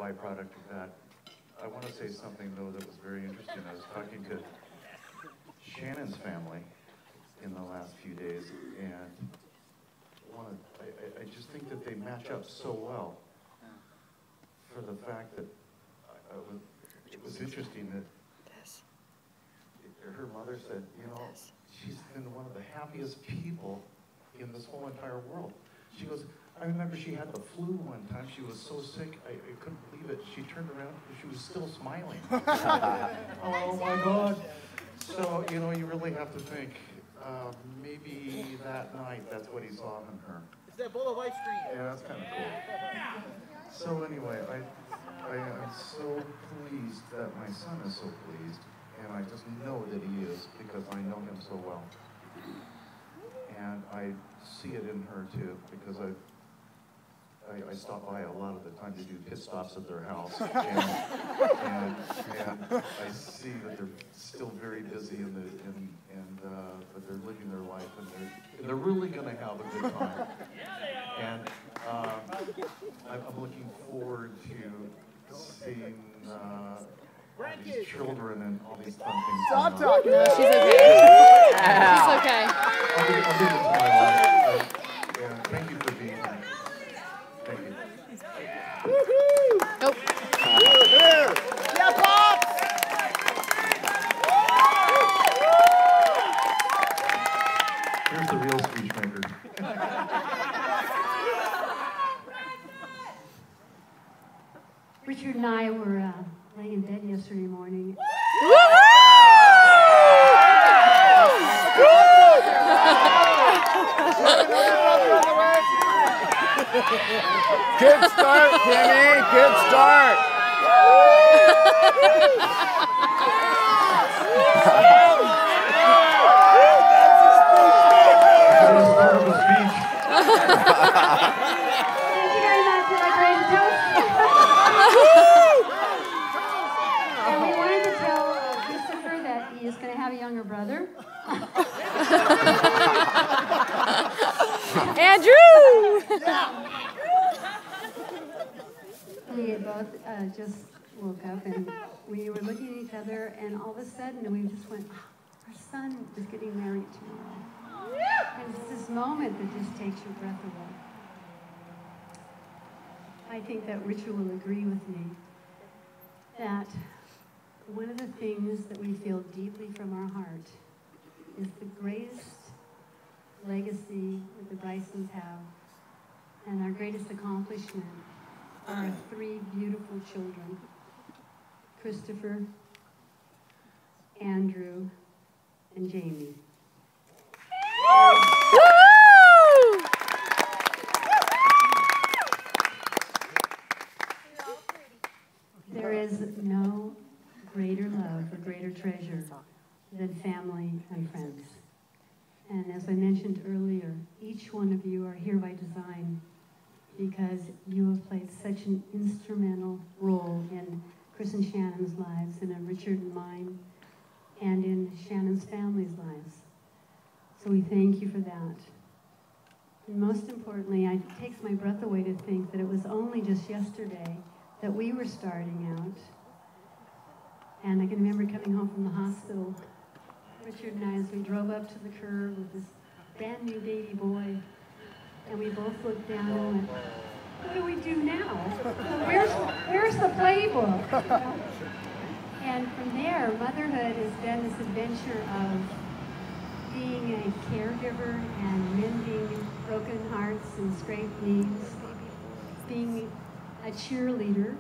byproduct of that. I want to say something, though, that was very interesting. I was talking to Shannon's family in the last few days, and I just think that they match up so well for the fact that it was interesting that her mother said, you know, she's been one of the happiest people in this whole entire world. She goes, I remember she had the flu one time. She was so sick, I couldn't believe it. She turned around and she was still smiling. Oh my God. So, you know, you really have to think, maybe that night that's what he saw in her. It's that bowl of ice cream. Yeah, that's kind of cool. So anyway, I am so pleased that my son is so pleased. And I just know that he is because I know him so well. And I see it in her too, because I stop by a lot of the time to do pit stops at their house. And I see that they're still very busy but they're living their life and they're really going to have a good time. And I'm looking forward to seeing all these children and all these fun things. Stop talking. She's okay. She's okay. I'll be the Twilight. And thank you for being here. Thank you. Nope. Yeah, Pops! Here's the real speech maker. Richard and I were laying in bed yesterday morning. Good start, Kenny. Good start. Thank you very much for my great toast. And we wanted to tell Christopher that he is going to have a younger brother. Andrew! We both just woke up and we were looking at each other, and all of a sudden we just went, oh, our son is getting married tomorrow. And it's this moment that just takes your breath away. I think that Richard will agree with me that one of the things that we feel deeply from our heart is the greatest legacy that the Brysons have, and our greatest accomplishment are our three beautiful children, Christopher, Andrew, and Jamie. There is no greater love or greater treasure than family and friends. And as I mentioned earlier, each one of you are here by design because you have played such an instrumental role in Chris and Shannon's lives, and in Richard and mine, and in Shannon's family's lives. So we thank you for that. And most importantly, it takes my breath away to think that it was only just yesterday that we were starting out. And I can remember coming home from the hospital, Richard and I, as we drove up to the curb with this brand new baby boy, and we both looked down and went, what do we do now? Where's the playbook? And from there, motherhood has been this adventure of being a caregiver and mending broken hearts and scraped knees, being a cheerleader.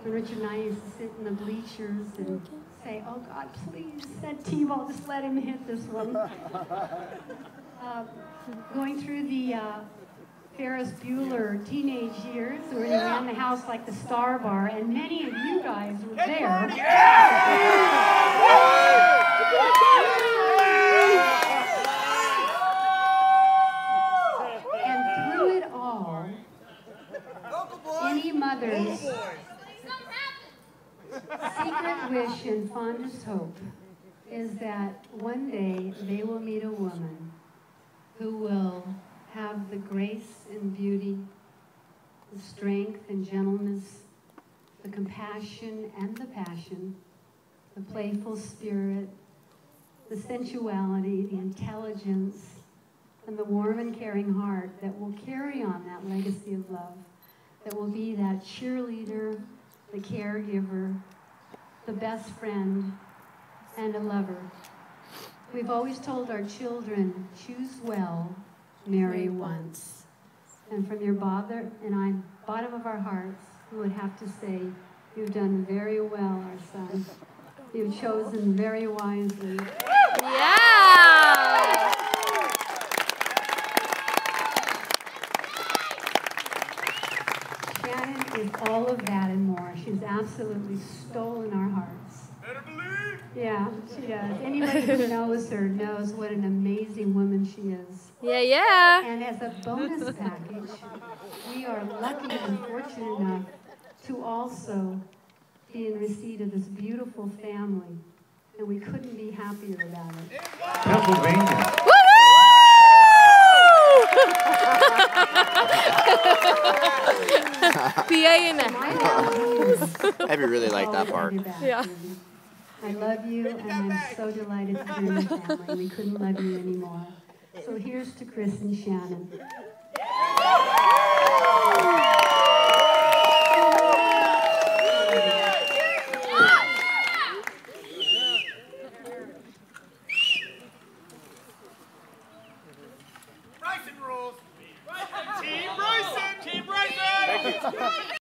When Richard and I used to sit in the bleachers and say, oh God, please, that T-ball, just let him hit this one. Going through the Ferris Bueller teenage years, where he ran the house like the Star Bar, and many of you guys were there. And through it all, any mother's secret wish and fondest hope is that one day they will meet a woman who will have the grace and beauty, the strength and gentleness, the compassion and the passion, the playful spirit, the sensuality, the intelligence, and the warm and caring heart that will carry on that legacy of love, that will be that cheerleader, the caregiver, the best friend, and a lover. We've always told our children, choose well, marry once. And from your bottom of our hearts, we would have to say, you've done very well, our son. You've chosen very wisely. Yeah! Shannon is all of that and more. She's absolutely stolen our hearts. Better believe! Yeah, she does. Anybody who knows her knows what an amazing woman she is. Yeah, yeah. And as a bonus package, we are lucky and fortunate enough to also be in receipt of this beautiful family. And we couldn't be happier about it. Pennsylvania. PA in the house. Abby really liked that part. Yeah. I love you, and I'm so delighted to be in your family. We couldn't love you anymore. So here's to Chris and Shannon.